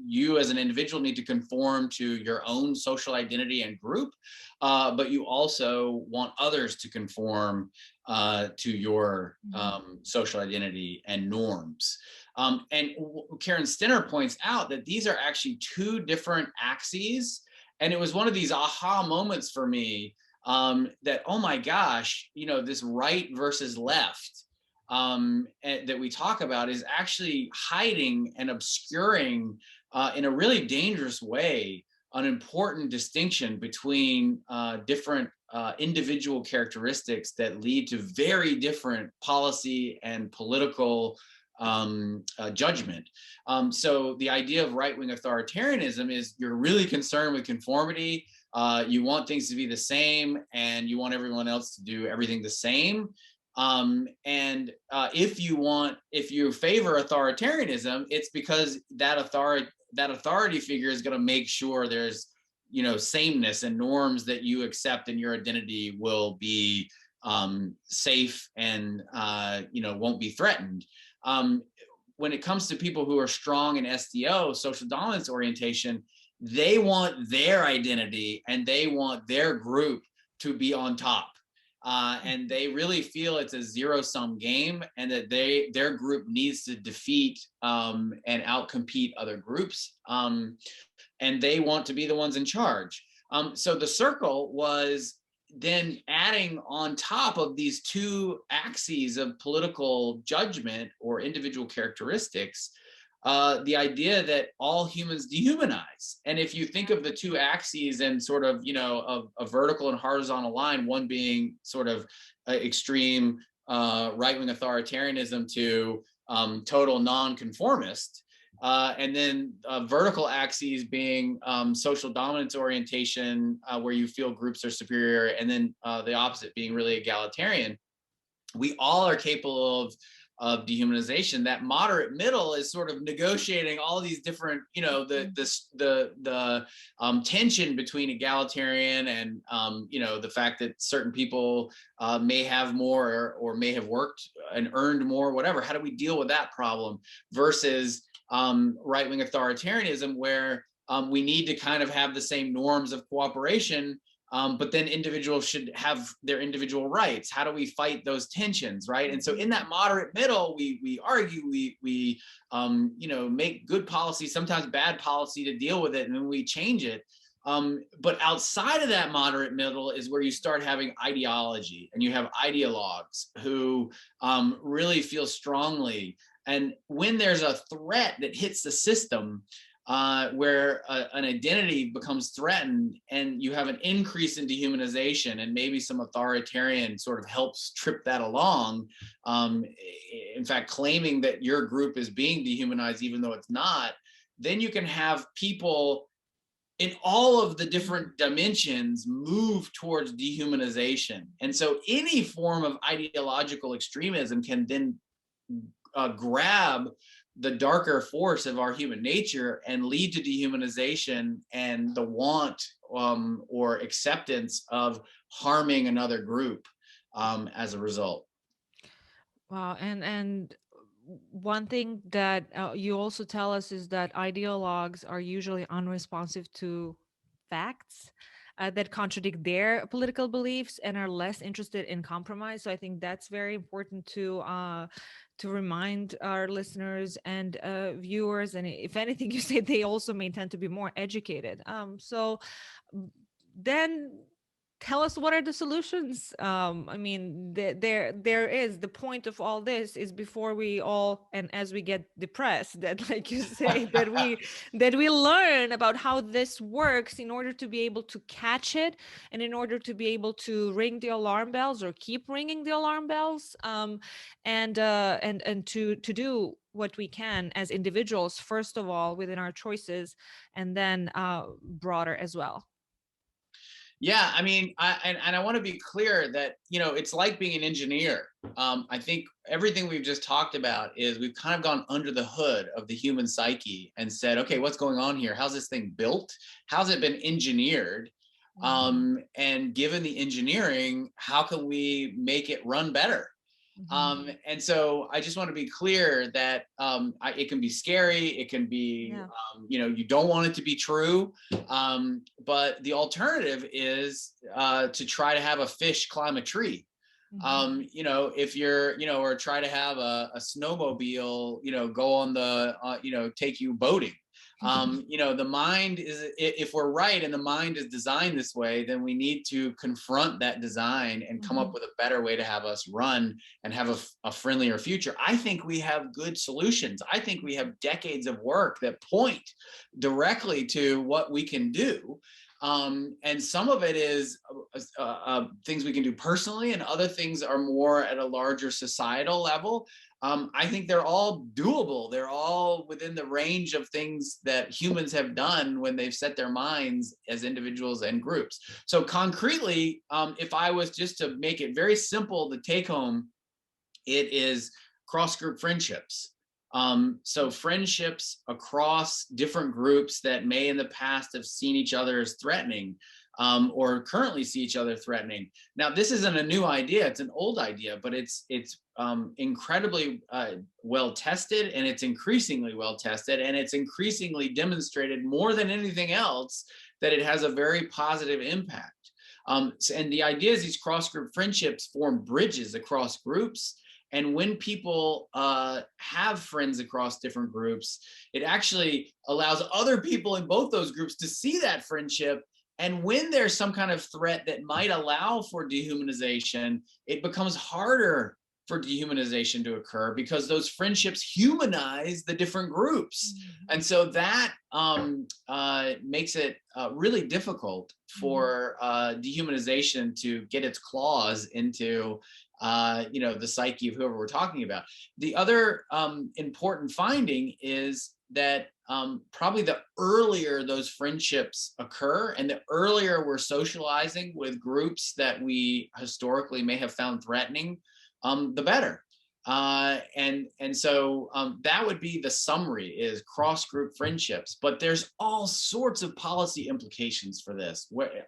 you as an individual need to conform to your own social identity and group, but you also want others to conform to your social identity and norms. And Karen Stenner points out that these are actually two different axes. And it was one of these aha moments for me that, oh my gosh, this right versus left that we talk about is actually hiding and obscuring in a really dangerous way an important distinction between different individual characteristics that lead to very different policy and political judgment. So the idea of right-wing authoritarianism is you're really concerned with conformity. You want things to be the same, and you want everyone else to do everything the same. And if you favor authoritarianism, it's because that authority figure is going to make sure there's sameness, and norms that you accept in your identity will be safe and won't be threatened. When it comes to people who are strong in SDO, social dominance orientation, they want their identity and they want their group to be on top. And they really feel it's a zero-sum game, and that their group needs to defeat and outcompete other groups. And they want to be the ones in charge. So the circle was then adding on top of these two axes of political judgment or individual characteristics, the idea that all humans dehumanize. And if you think of the two axes and sort of, a vertical and horizontal line, one being sort of extreme right-wing authoritarianism to total non-conformist, and then vertical axes being social dominance orientation, where you feel groups are superior, and then the opposite being really egalitarian. We all are capable of dehumanization. That moderate middle is sort of negotiating all these different, the tension between egalitarian and the fact that certain people may have more or may have worked and earned more, whatever. How do we deal with that problem versus right-wing authoritarianism, where we need to kind of have the same norms of cooperation, but then individuals should have their individual rights. How do we fight those tensions, right? And so in that moderate middle, we argue, we make good policy, sometimes bad policy to deal with it, and then we change it. But outside of that moderate middle is where you start having ideology, and you have ideologues who really feel strongly. And when there's a threat that hits the system, where an identity becomes threatened, and you have an increase in dehumanization, and maybe some authoritarian sort of helps trip that along, in fact, claiming that your group is being dehumanized even though it's not, then you can have people in all of the different dimensions move towards dehumanization. And so any form of ideological extremism can then grab the darker force of our human nature and lead to dehumanization and the want or acceptance of harming another group as a result. Wow. And one thing that you also tell us is that ideologues are usually unresponsive to facts that contradict their political beliefs, and are less interested in compromise. So I think that's very important to remind our listeners and viewers. And if anything, you say they also may tend to be more educated. So then tell us, what are the solutions? I mean, there is the point of all this is before we all, and as we get depressed, that, like you say, that we learn about how this works in order to be able to catch it, and in order to be able to ring the alarm bells, or keep ringing the alarm bells, and to do what we can as individuals, first of all, within our choices, and then broader as well. Yeah, I mean, I want to be clear that, it's like being an engineer. I think everything we've just talked about is we've kind of gone under the hood of the human psyche and said, okay, what's going on here? How's this thing built? How's it been engineered? And given the engineering, how can we make it run better? And so I just want to be clear that it can be scary. It can be, you don't want it to be true. But the alternative is to try to have a fish climb a tree. If you're, or try to have a snowmobile, go on the, take you boating. The mind is, if we're right and the mind is designed this way, then we need to confront that design and come up with a better way to have us run and have a friendlier future. I think we have good solutions. I think we have decades of work that point directly to what we can do. And some of it is things we can do personally, and other things are more at a larger societal level. I think they're all doable. They're all within the range of things that humans have done when they've set their minds as individuals and groups. So concretely, if I was just to make it very simple to take home, it is cross-group friendships. So friendships across different groups that may in the past have seen each other as threatening, or currently see each other threatening. Now, this isn't a new idea; it's an old idea, but it's incredibly well tested, and it's increasingly well tested, and it's increasingly demonstrated more than anything else that it has a very positive impact. And the idea is these cross-group friendships form bridges across groups. And when people have friends across different groups, it actually allows other people in both those groups to see that friendship. And when there's some kind of threat that might allow for dehumanization, it becomes harder for dehumanization to occur because those friendships humanize the different groups. And so that makes it really difficult for dehumanization to get its claws into the psyche of whoever we're talking about. The other important finding is that probably the earlier those friendships occur and the earlier we're socializing with groups that we historically may have found threatening, the better. And so that would be the summary: is cross-group friendships. But there's all sorts of policy implications for this, where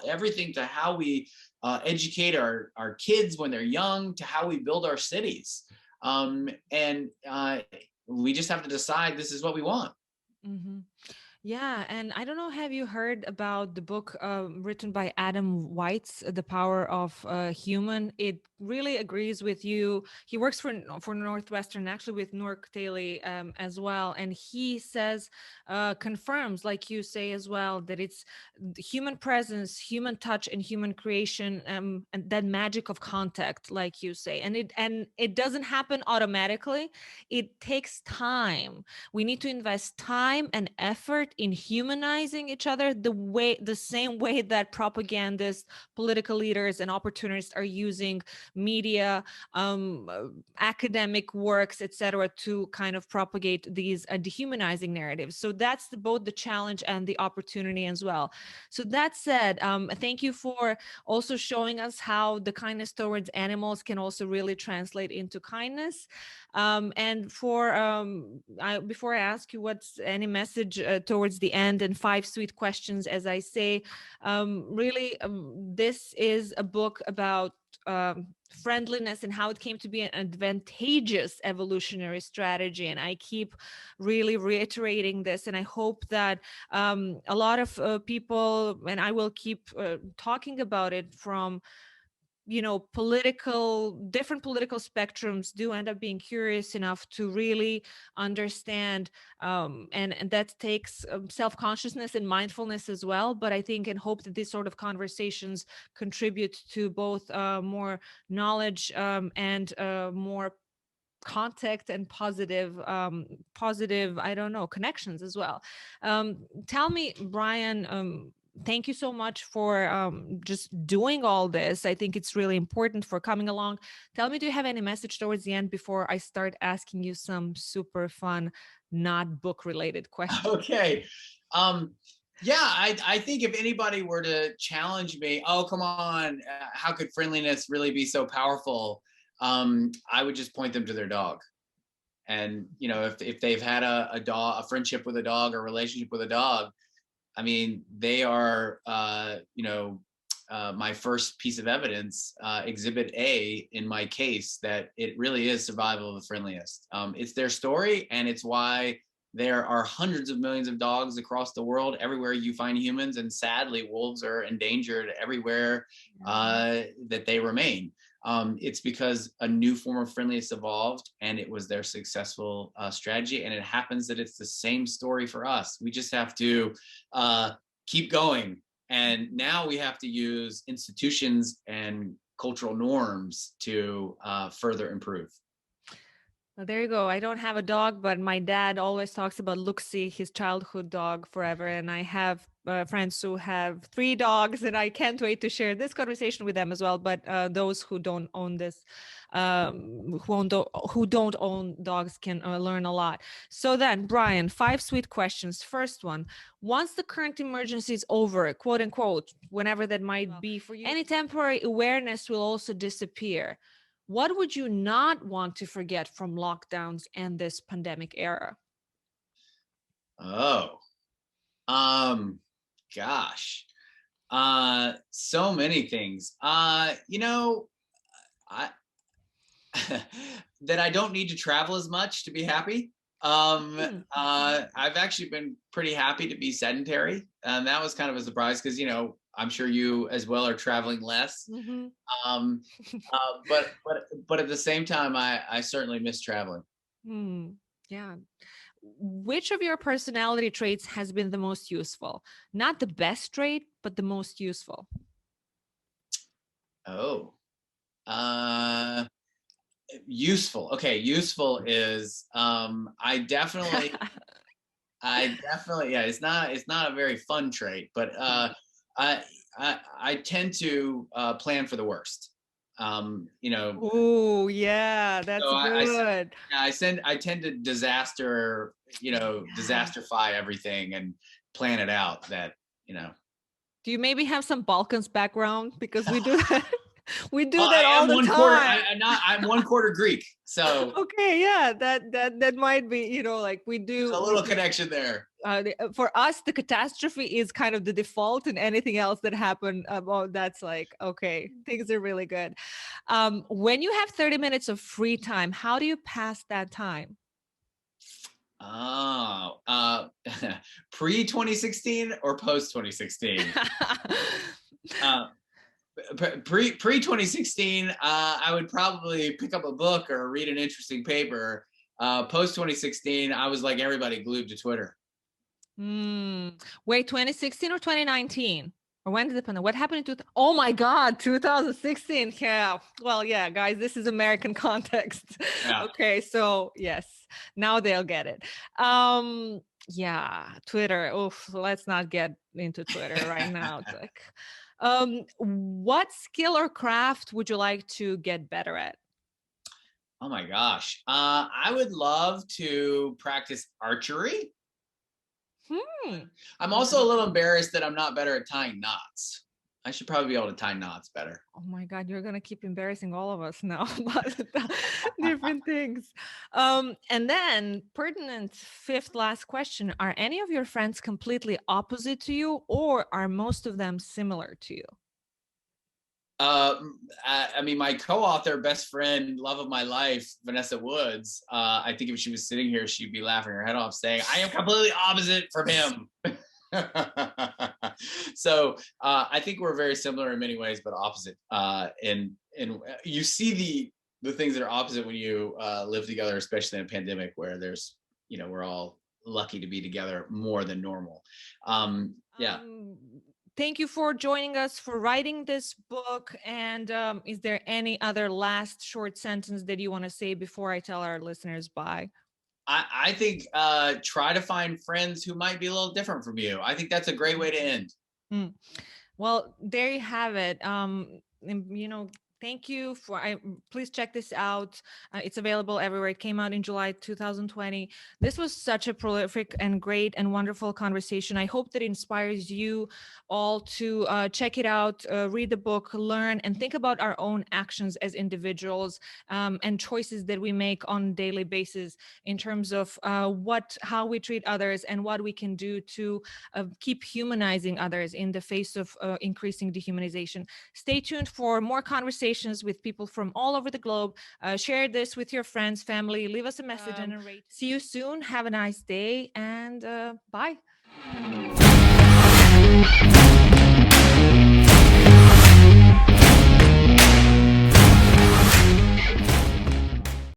everything to how we educate our kids when they're young, to how we build our cities. And we just have to decide this is what we want. Mm-hmm. Yeah, and I don't know, have you heard about the book written by Adam White's The Power of Human? It really agrees with you. He works for Northwestern, actually with Newark Daily as well, and he says, confirms, like you say as well, that it's the human presence, human touch, and human creation, and that magic of contact, like you say, and it doesn't happen automatically. It takes time. We need to invest time and effort in humanizing each other the same way that propagandists, political leaders, and opportunists are using media, academic works, etc., to kind of propagate these dehumanizing narratives. So that's both the challenge and the opportunity as well. So that said, thank you for also showing us how the kindness towards animals can also really translate into kindness. And before I ask you what's any message towards the end, and 5 sweet questions, as I say, really, this is a book about friendliness and how it came to be an advantageous evolutionary strategy. And I keep really reiterating this. And I hope that a lot of people, and I will keep talking about it from different political spectrums, do end up being curious enough to really understand, and that takes self-consciousness and mindfulness as well. But I think and hope that these sort of conversations contribute to both more knowledge, and more contact and positive, I don't know, connections as well. Tell me, Brian, thank you so much for just doing all this. I think it's really important for coming along. Tell me, do you have any message towards the end before I start asking you some super fun, not book related questions? Okay. Yeah, I think if anybody were to challenge me, oh, come on, how could friendliness really be so powerful? I would just point them to their dog. And, if they've had a friendship with a dog or relationship with a dog, I mean, they are, my first piece of evidence, exhibit A in my case, that it really is survival of the friendliest. It's their story, and it's why there are hundreds of millions of dogs across the world, everywhere you find humans. And sadly, wolves are endangered everywhere that they remain. It's because a new form of friendliness evolved, and it was their successful strategy. And it happens that it's the same story for us. We just have to keep going. And now we have to use institutions and cultural norms to further improve. Well, there you go. I don't have a dog, but my dad always talks about Luxie, his childhood dog, forever. And I have friends who have three dogs, and I can't wait to share this conversation with them as well. But those who don't own this, who don't own dogs, can learn a lot. So then, Brian, five sweet questions. First one: once the current emergency is over, quote unquote, whenever that might be for you, any temporary awareness will also disappear. What would you not want to forget from lockdowns and this pandemic era? Oh, um, gosh, so many things. I that I don't need to travel as much to be happy. I've actually been pretty happy to be sedentary, and that was kind of a surprise because I'm sure you as well are traveling less. Mhm. Um, but at the same time, I certainly miss traveling. Hmm. Yeah. Which of your personality traits has been the most useful? Not the best trait, but the most useful. Oh, uh, useful. Okay, useful is I definitely yeah. It's not a very fun trait, but I I tend to plan for the worst. You know, Oh, yeah, so that's good. I tend to Yeah. disasterify everything and plan it out. That you know. Do you maybe have some Balkans background? Because we do that. We do Well, that I all am the one quarter. time. I'm one quarter Greek, so Okay, yeah, that might be, like we there's do. a little connection there. For us, the catastrophe is kind of the default, and anything else that happened, well, that's like, okay, things are really good. When you have 30 minutes of free time, how do you pass that time? Oh, pre 2016 or post 2016? Uh, pre 2016, I would probably pick up a book or read an interesting paper. Post 2016, I was like everybody, glued to Twitter. Hmm. Wait, 2016 or 2019? Or when did the pandemic? What happened in oh my God, 2016. Yeah. Well, yeah, guys, this is American context. Yeah. Okay, so yes, now they'll get it. Um, yeah, Twitter. Oof, let's not get into Twitter right now. It's like, what skill or craft would you like to get better at? Oh my gosh. I would love to practice archery. Hmm. I'm also a little embarrassed that I'm not better at tying knots. I should probably be able to tie knots better. Oh my God, you're gonna keep embarrassing all of us now about different things. And then pertinent fifth last question. Are any of your friends completely opposite to you, or are most of them similar to you? Uh, I mean, my co-author, best friend, love of my life, Vanessa Woods. I think if she was sitting here, she'd be laughing her head off, saying, "I am completely opposite from him." So I think we're very similar in many ways, but opposite. And you see the things that are opposite when you live together, especially in a pandemic where there's we're all lucky to be together more than normal. Yeah. Um, Thank you for joining us for writing this book. And is there any other last short sentence that you want to say before I tell our listeners bye? I think try to find friends who might be a little different from you. I think that's a great way to end. Mm. Well, there you have it. Thank you for. Please check this out. It's available everywhere. It came out in July 2020. This was such a prolific and great and wonderful conversation. I hope that it inspires you all to check it out, read the book, learn, and think about our own actions as individuals, and choices that we make on a daily basis in terms of how we treat others and what we can do to keep humanizing others in the face of increasing dehumanization. Stay tuned for more conversations with people from all over the globe. Share this with your friends, family, leave us a message and a rate. See you soon. Have a nice day, and bye.